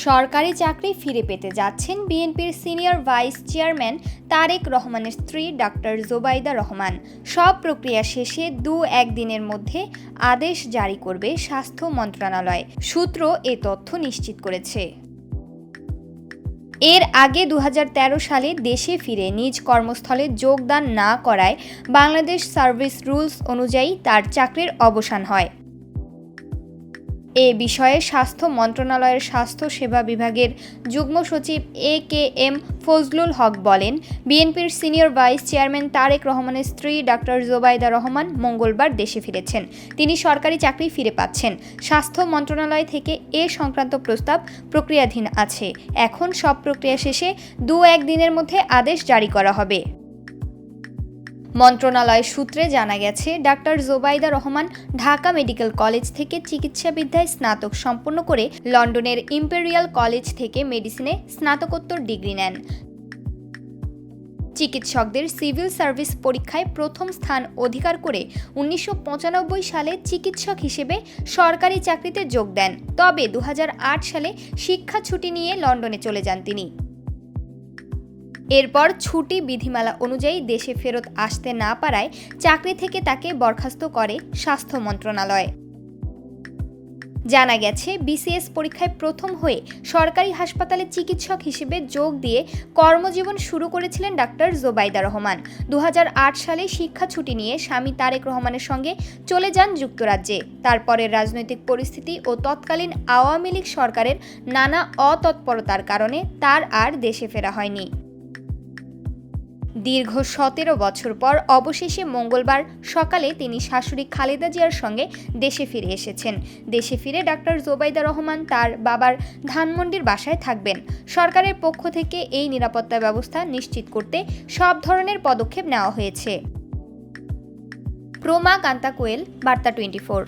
সরকারি চাকরি ফিরে পেতে যাচ্ছেন বিএনপির সিনিয়র ভাইস চেয়ারম্যান তারেক রহমানের স্ত্রী ডাক্তার জোবাইদা রহমান। সব প্রক্রিয়া শেষে 2-1 দিনের মধ্যে আদেশ জারি করবে স্বাস্থ্য মন্ত্রণালয়, সূত্র এ তথ্য নিশ্চিত করেছে। এর আগে 2013 সালে দেশে ফিরে নিজ কর্মস্থলে যোগদান না করায় বাংলাদেশ সার্ভিস রুলস অনুযায়ী তার চাকরির অবসান হয়। এ বিষয়ে স্বাস্থ্য মন্ত্রণালয়ের স্বাস্থ্য সেবা বিভাগের যুগ্ম সচিব AKM ফজলুল হক বলেন, বিএনপির সিনিয়র ভাইস চেয়ারম্যান তারেক রহমানের স্ত্রী ডাক্তার জোবাইদা রহমান মঙ্গলবার দেশে ফিরেছেন। তিনি সরকারি চাকরি ফিরে পাচ্ছেন। স্বাস্থ্য মন্ত্রণালয় থেকে এ সংক্রান্ত প্রস্তাব প্রক্রিয়াধীন আছে। এখন সব প্রক্রিয়া শেষে 2-1 দিনের মধ্যে আদেশ জারি করা হবে। মন্ত্রণালয় সূত্রে জানা গেছে, doctor Zubaida Rahman Dhaka medical college থেকে চিকিৎসাবিদ্যায় স্নাতক সম্পন্ন করে লন্ডনের ইম্পেরিয়াল কলেজ থেকে মেডিসিনে স্নাতকোত্তর ডিগ্রি নেন। চিকিৎসকদের সিভিল সার্ভিস পরীক্ষায় প্রথম স্থান অধিকার করে 1995 সালে চিকিৎসক হিসেবে সরকারি চাকরিতে যোগ দেন। তবে 2008 সালে শিক্ষা ছুটি নিয়ে লন্ডনে চলে যান তিনি। এরপর ছুটি বিধিমালা অনুযায়ী দেশে ফেরত আসতে না পারায় চাকরি থেকে তাকে বরখাস্ত করে স্বাস্থ্য মন্ত্রণালয়। জানা গেছে, BCS পরীক্ষায় প্রথম হয়ে সরকারি হাসপাতালে চিকিৎসক হিসেবে যোগ দিয়ে কর্মজীবন শুরু করেছিলেন ডাক্তার জোবাইদা রহমান। 2008 সালে শিক্ষা ছুটি নিয়ে স্বামী তারেক রহমানের সঙ্গে চলে যান যুক্তরাজ্যে। তারপরের রাজনৈতিক পরিস্থিতি ও তৎকালীন আওয়ামী লীগ সরকারের নানা অতৎপরতার কারণে তার আর দেশে ফেরা হয়নি। দীর্ঘ 17 বছর পর অবশেষে মঙ্গলবার সকালে তিনি শাশুড়ি খালেদা জিয়ার সঙ্গে দেশে ফিরে এসেছেন। দেশে ফিরে ডাক্তার জোবাইদা রহমান তার বাবার ধানমন্ডির বাসায় থাকবেন। সরকারের পক্ষ থেকে এই নিরাপত্তা ব্যবস্থা নিশ্চিত করতে সব ধরনের পদক্ষেপ নেওয়া হয়েছে। প্রমা কান্তা কোয়েল, বার্তা 24।